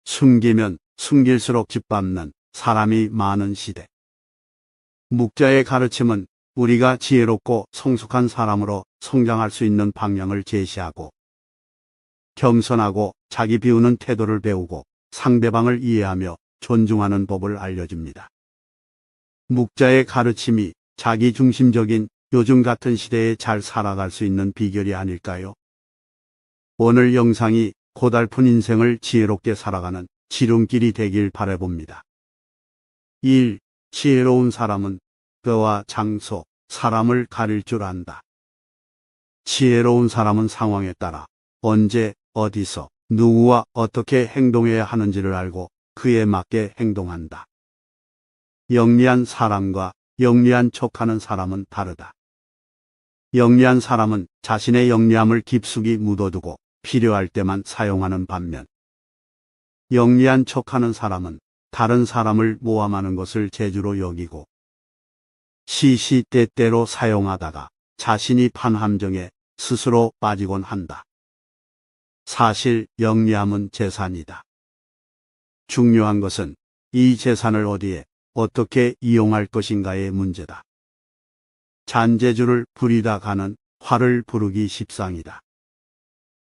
숨기면 숨길수록 짓밟는 사람이 많은 시대. 묵자의 가르침은 우리가 지혜롭고 성숙한 사람으로 성장할 수 있는 방향을 제시하고, 겸손하고 자기 비우는 태도를 배우고 상대방을 이해하며 존중하는 법을 알려줍니다. 묵자의 가르침이 자기 중심적인 요즘 같은 시대에 잘 살아갈 수 있는 비결이 아닐까요? 오늘 영상이 고달픈 인생을 지혜롭게 살아가는 지름길이 되길 바라봅니다. 1. 지혜로운 사람은 때와 장소, 사람을 가릴 줄 안다. 지혜로운 사람은 상황에 따라 언제, 어디서, 누구와 어떻게 행동해야 하는지를 알고 그에 맞게 행동한다. 영리한 사람과 영리한 척하는 사람은 다르다. 영리한 사람은 자신의 영리함을 깊숙이 묻어두고 필요할 때만 사용하는 반면, 영리한 척하는 사람은 다른 사람을 모함하는 것을 재주로 여기고 시시때때로 사용하다가 자신이 판 함정에 스스로 빠지곤 한다. 사실 영리함은 재산이다. 중요한 것은 이 재산을 어디에 어떻게 이용할 것인가의 문제다. 잔재주를 부리다 가는 화를 부르기 십상이다.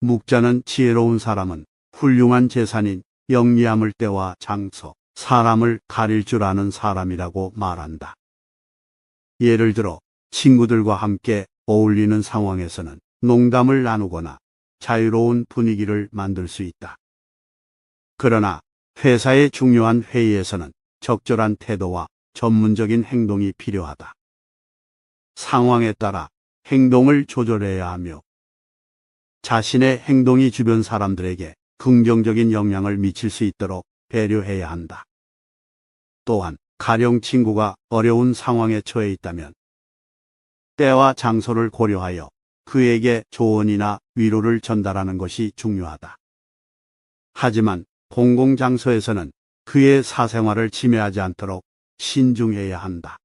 묵자는 지혜로운 사람은 훌륭한 재산인 영리함을 때와 장소, 사람을 가릴 줄 아는 사람이라고 말한다. 예를 들어 친구들과 함께 어울리는 상황에서는 농담을 나누거나 자유로운 분위기를 만들 수 있다. 그러나 회사의 중요한 회의에서는 적절한 태도와 전문적인 행동이 필요하다. 상황에 따라 행동을 조절해야 하며 자신의 행동이 주변 사람들에게 긍정적인 영향을 미칠 수 있도록 배려해야 한다. 또한 가령 친구가 어려운 상황에 처해 있다면 때와 장소를 고려하여 그에게 조언이나 위로를 전달하는 것이 중요하다. 하지만 공공장소에서는 그의 사생활을 침해하지 않도록 신중해야 한다.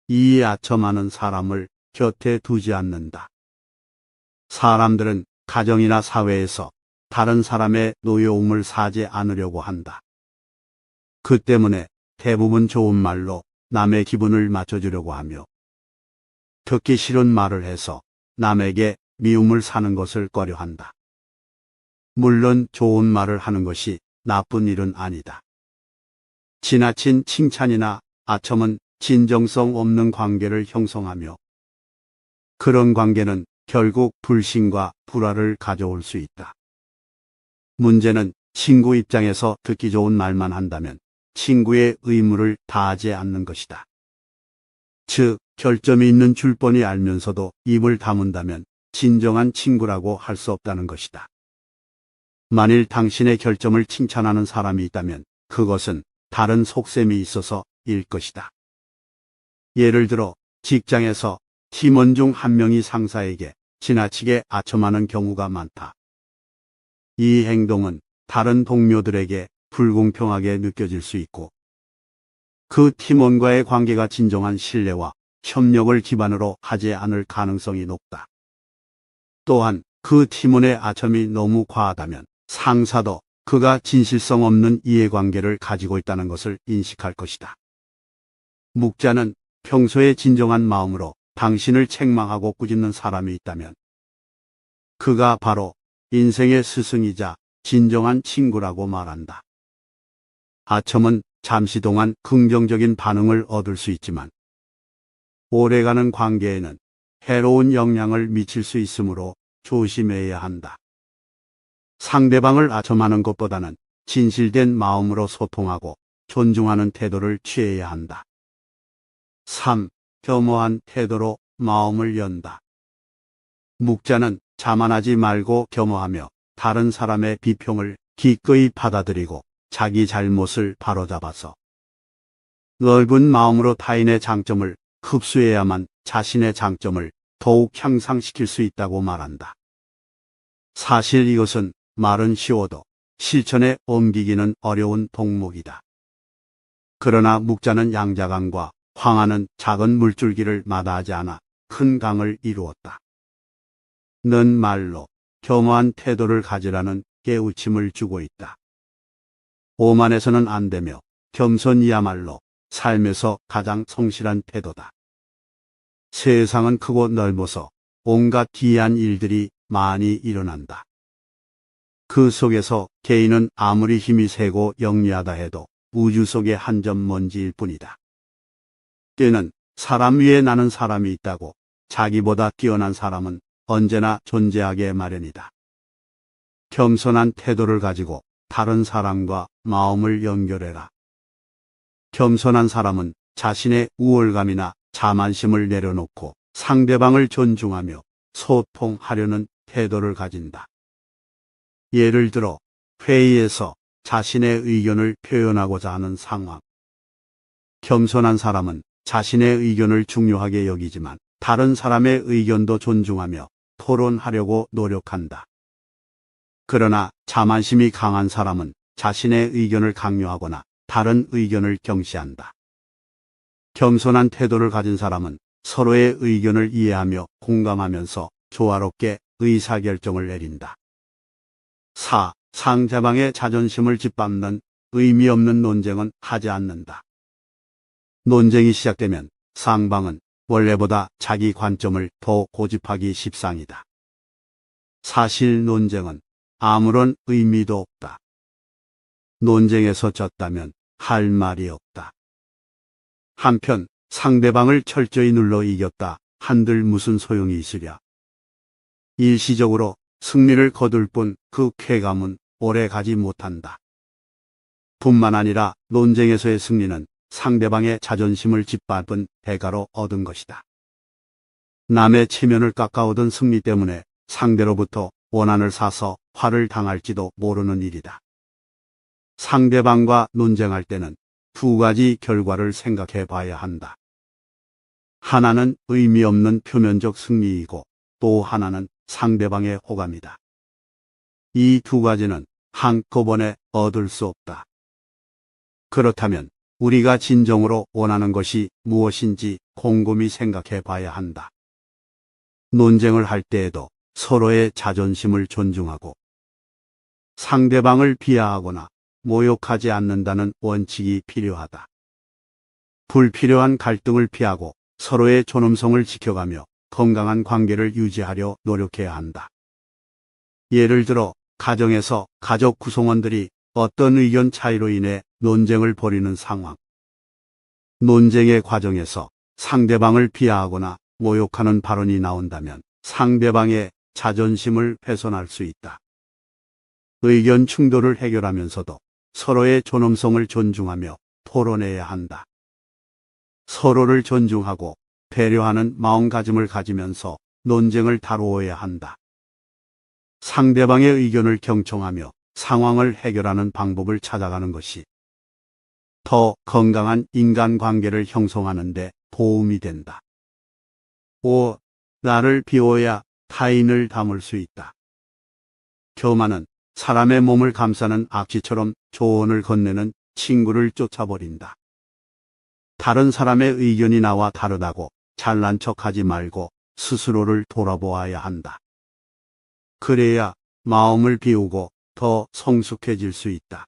이에 아첨하는 사람을 곁에 두지 않는다. 사람들은 가정이나 사회에서 다른 사람의 노여움을 사지 않으려고 한다. 그 때문에 대부분 좋은 말로 남의 기분을 맞춰주려고 하며 듣기 싫은 말을 해서 남에게 미움을 사는 것을 꺼려한다. 물론 좋은 말을 하는 것이 나쁜 일은 아니다. 지나친 칭찬이나 아첨은 진정성 없는 관계를 형성하며 그런 관계는 결국 불신과 불화를 가져올 수 있다. 문제는 친구 입장에서 듣기 좋은 말만 한다면 친구의 의무를 다하지 않는 것이다. 즉, 결점이 있는 줄 뻔히 알면서도 입을 다문다면 진정한 친구라고 할 수 없다는 것이다. 만일 당신의 결점을 칭찬하는 사람이 있다면 그것은 다른 속셈이 있어서일 것이다. 예를 들어 직장에서 팀원 중 한 명이 상사에게 지나치게 아첨하는 경우가 많다. 이 행동은 다른 동료들에게 불공평하게 느껴질 수 있고 그 팀원과의 관계가 진정한 신뢰와 협력을 기반으로 하지 않을 가능성이 높다. 또한 그 팀원의 아첨이 너무 과하다면 상사도 그가 진실성 없는 이해관계를 가지고 있다는 것을 인식할 것이다. 묵자는 평소에 진정한 마음으로 당신을 책망하고 꾸짖는 사람이 있다면 그가 바로 인생의 스승이자 진정한 친구라고 말한다. 아첨은 잠시 동안 긍정적인 반응을 얻을 수 있지만 오래가는 관계에는 해로운 영향을 미칠 수 있으므로 조심해야 한다. 상대방을 아첨하는 것보다는 진실된 마음으로 소통하고 존중하는 태도를 취해야 한다. 3. 겸허한 태도로 마음을 연다. 묵자는 자만하지 말고 겸허하며 다른 사람의 비평을 기꺼이 받아들이고 자기 잘못을 바로잡아서 넓은 마음으로 타인의 장점을 흡수해야만 자신의 장점을 더욱 향상시킬 수 있다고 말한다. 사실 이것은 말은 쉬워도 실천에 옮기기는 어려운 동목이다. 그러나 묵자는 양자강과 황하는 작은 물줄기를 마다하지 않아 큰 강을 이루었다. 는 말로 겸허한 태도를 가지라는 깨우침을 주고 있다. 오만해서는 안 되며 겸손이야말로 삶에서 가장 성실한 태도다. 세상은 크고 넓어서 온갖 기이한 일들이 많이 일어난다. 그 속에서 개인은 아무리 힘이 세고 영리하다 해도 우주 속의 한 점 먼지일 뿐이다. 때는 사람 위에 나는 사람이 있다고 자기보다 뛰어난 사람은 언제나 존재하게 마련이다. 겸손한 태도를 가지고 다른 사람과 마음을 연결해라. 겸손한 사람은 자신의 우월감이나 자만심을 내려놓고 상대방을 존중하며 소통하려는 태도를 가진다. 예를 들어 회의에서 자신의 의견을 표현하고자 하는 상황. 겸손한 사람은 자신의 의견을 중요하게 여기지만 다른 사람의 의견도 존중하며 토론하려고 노력한다. 그러나 자만심이 강한 사람은 자신의 의견을 강요하거나 다른 의견을 경시한다. 겸손한 태도를 가진 사람은 서로의 의견을 이해하며 공감하면서 조화롭게 의사결정을 내린다. 4. 상대방의 자존심을 짓밟는 의미 없는 논쟁은 하지 않는다. 논쟁이 시작되면 상방은 원래보다 자기 관점을 더 고집하기 십상이다. 사실 논쟁은 아무런 의미도 없다. 논쟁에서 졌다면 할 말이 없다. 한편 상대방을 철저히 눌러 이겼다 한들 무슨 소용이 있으랴. 일시적으로 승리를 거둘 뿐 그 쾌감은 오래 가지 못한다. 뿐만 아니라 논쟁에서의 승리는 상대방의 자존심을 짓밟은 대가로 얻은 것이다. 남의 체면을 깎아오던 승리 때문에 상대로부터 원한을 사서 화를 당할지도 모르는 일이다. 상대방과 논쟁할 때는 두 가지 결과를 생각해 봐야 한다. 하나는 의미 없는 표면적 승리이고 또 하나는 상대방의 호감이다. 이 두 가지는 한꺼번에 얻을 수 없다. 그렇다면 우리가 진정으로 원하는 것이 무엇인지 곰곰이 생각해 봐야 한다. 논쟁을 할 때에도 서로의 자존심을 존중하고 상대방을 비하하거나 모욕하지 않는다는 원칙이 필요하다. 불필요한 갈등을 피하고 서로의 존엄성을 지켜가며 건강한 관계를 유지하려 노력해야 한다. 예를 들어 가정에서 가족 구성원들이 어떤 의견 차이로 인해 논쟁을 벌이는 상황. 논쟁의 과정에서 상대방을 비하하거나 모욕하는 발언이 나온다면 상대방의 자존심을 훼손할 수 있다. 의견 충돌을 해결하면서도 서로의 존엄성을 존중하며 토론해야 한다. 서로를 존중하고 배려하는 마음가짐을 가지면서 논쟁을 다루어야 한다. 상대방의 의견을 경청하며 상황을 해결하는 방법을 찾아가는 것이 더 건강한 인간관계를 형성하는 데 도움이 된다. 5. 나를 비워야 타인을 담을 수 있다. 교만은 사람의 몸을 감싸는 악취처럼 조언을 건네는 친구를 쫓아버린다. 다른 사람의 의견이 나와 다르다고 잘난 척하지 말고 스스로를 돌아보아야 한다. 그래야 마음을 비우고 더 성숙해질 수 있다.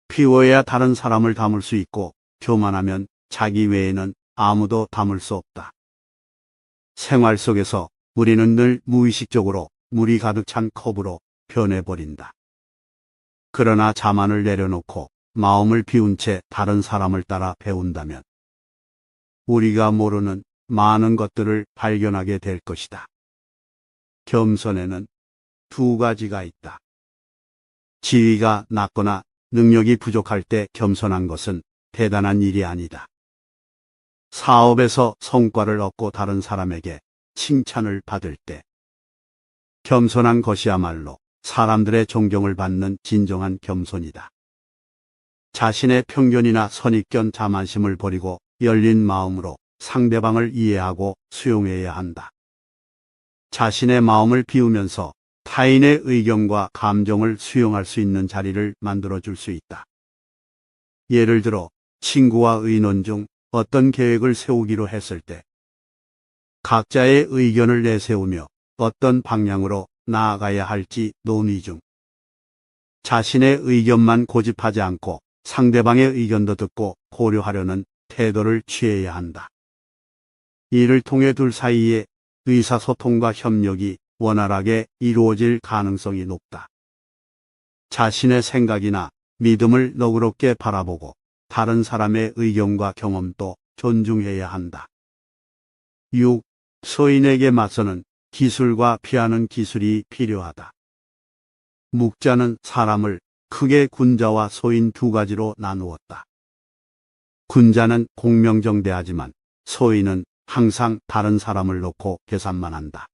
비워야 다른 사람을 담을 수 있고 교만하면 자기 외에는 아무도 담을 수 없다. 생활 속에서 우리는 늘 무의식적으로 물이 가득 찬 컵으로 변해버린다. 그러나 자만을 내려놓고 마음을 비운 채 다른 사람을 따라 배운다면 우리가 모르는 많은 것들을 발견하게 될 것이다. 겸손에는 두 가지가 있다. 지위가 낮거나 능력이 부족할 때 겸손한 것은 대단한 일이 아니다. 사업에서 성과를 얻고 다른 사람에게 칭찬을 받을 때 겸손한 것이야말로 사람들의 존경을 받는 진정한 겸손이다. 자신의 편견이나 선입견 자만심을 버리고 열린 마음으로 상대방을 이해하고 수용해야 한다. 자신의 마음을 비우면서 타인의 의견과 감정을 수용할 수 있는 자리를 만들어줄 수 있다. 예를 들어 친구와 의논 중 어떤 계획을 세우기로 했을 때 각자의 의견을 내세우며 어떤 방향으로 나아가야 할지 논의 중 자신의 의견만 고집하지 않고 상대방의 의견도 듣고 고려하려는 태도를 취해야 한다. 이를 통해 둘 사이에 의사소통과 협력이 원활하게 이루어질 가능성이 높다. 자신의 생각이나 믿음을 너그럽게 바라보고 다른 사람의 의견과 경험도 존중해야 한다. 6. 소인에게 맞서는 기술과 피하는 기술이 필요하다. 묵자는 사람을 크게 군자와 소인 두 가지로 나누었다. 군자는 공명정대하지만 소인은 항상 다른 사람을 놓고 계산만 한다.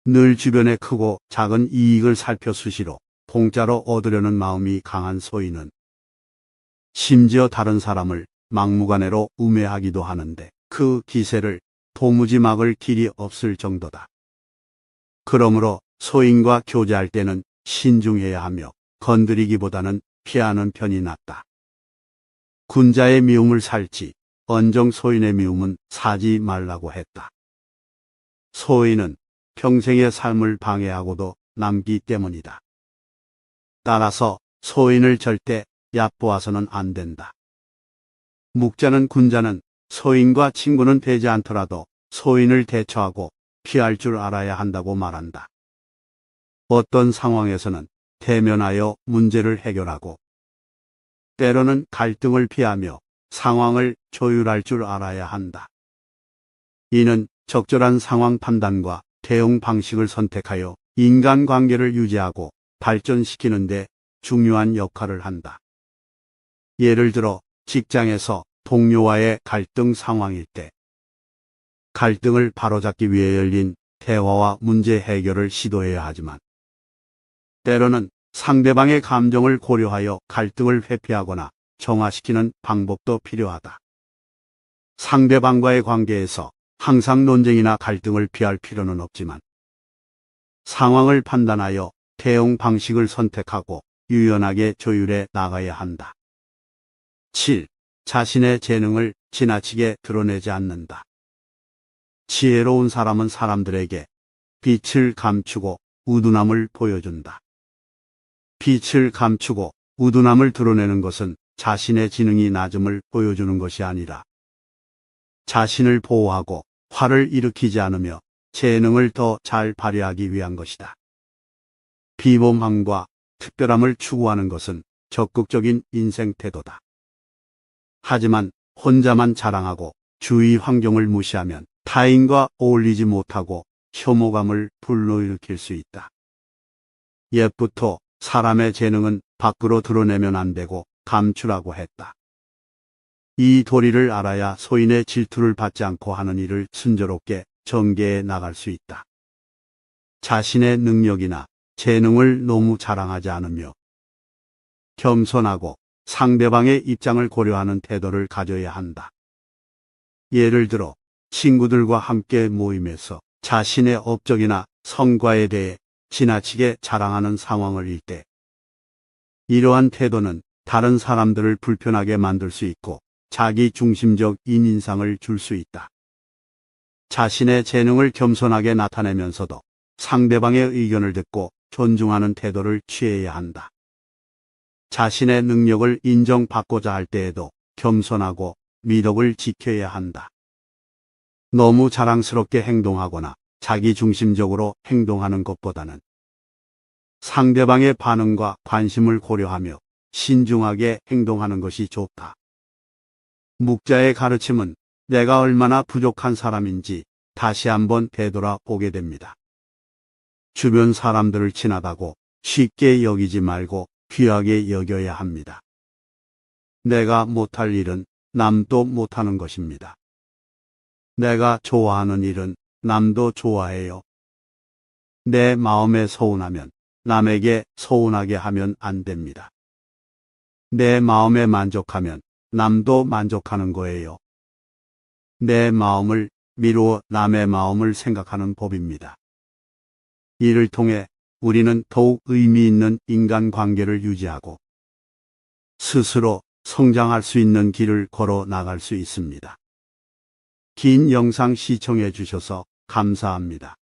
늘 주변의 크고 작은 이익을 살펴 수시로 공짜로 얻으려는 마음이 강한 소인은 심지어 다른 사람을 막무가내로 우매하기도 하는데 그 기세를 도무지 막을 길이 없을 정도다. 그러므로 소인과 교제할 때는 신중해야 하며 건드리기보다는 피하는 편이 낫다. 군자의 미움을 살지 언정 소인의 미움은 사지 말라고 했다. 소인은 평생의 삶을 방해하고도 남기 때문이다. 따라서 소인을 절대 얕보아서는 안 된다. 묵자는 군자는 소인과 친구는 되지 않더라도 소인을 대처하고 피할 줄 알아야 한다고 말한다. 어떤 상황에서는 대면하여 문제를 해결하고 때로는 갈등을 피하며 상황을 조율할 줄 알아야 한다. 이는 적절한 상황 판단과 대응 방식을 선택하여 인간관계를 유지하고 발전시키는 데 중요한 역할을 한다. 예를 들어 직장에서 동료와의 갈등 상황일 때 갈등을 바로잡기 위해 열린 대화와 문제 해결을 시도해야 하지만 때로는 상대방의 감정을 고려하여 갈등을 회피하거나 정화시키는 방법도 필요하다. 상대방과의 관계에서 항상 논쟁이나 갈등을 피할 필요는 없지만 상황을 판단하여 대응 방식을 선택하고 유연하게 조율해 나가야 한다. 7. 자신의 재능을 지나치게 드러내지 않는다. 지혜로운 사람은 사람들에게 빛을 감추고 우둔함을 보여준다. 빛을 감추고 우둔함을 드러내는 것은 자신의 지능이 낮음을 보여주는 것이 아니라 자신을 보호하고 화를 일으키지 않으며 재능을 더 잘 발휘하기 위한 것이다. 비범함과 특별함을 추구하는 것은 적극적인 인생 태도다. 하지만 혼자만 자랑하고 주위 환경을 무시하면 타인과 어울리지 못하고 혐오감을 불러일으킬 수 있다. 옛부터 사람의 재능은 밖으로 드러내면 안 되고 감추라고 했다. 이 도리를 알아야 소인의 질투를 받지 않고 하는 일을 순조롭게 전개해 나갈 수 있다. 자신의 능력이나 재능을 너무 자랑하지 않으며 겸손하고 상대방의 입장을 고려하는 태도를 가져야 한다. 예를 들어 친구들과 함께 모임에서 자신의 업적이나 성과에 대해 지나치게 자랑하는 상황을 일 때 이러한 태도는 다른 사람들을 불편하게 만들 수 있고 자기 중심적인 인상을 줄 수 있다. 자신의 재능을 겸손하게 나타내면서도 상대방의 의견을 듣고 존중하는 태도를 취해야 한다. 자신의 능력을 인정받고자 할 때에도 겸손하고 미덕을 지켜야 한다. 너무 자랑스럽게 행동하거나 자기 중심적으로 행동하는 것보다는 상대방의 반응과 관심을 고려하며 신중하게 행동하는 것이 좋다. 묵자의 가르침은 내가 얼마나 부족한 사람인지 다시 한번 되돌아보게 됩니다. 주변 사람들을 친하다고 쉽게 여기지 말고 귀하게 여겨야 합니다. 내가 못할 일은 남도 못하는 것입니다. 내가 좋아하는 일은 남도 좋아해요. 내 마음에 서운하면 남에게 서운하게 하면 안 됩니다. 내 마음에 만족하면 남도 만족하는 거예요. 내 마음을 미루어 남의 마음을 생각하는 법입니다. 이를 통해 우리는 더욱 의미 있는 인간관계를 유지하고 스스로 성장할 수 있는 길을 걸어 나갈 수 있습니다. 긴 영상 시청해 주셔서 감사합니다.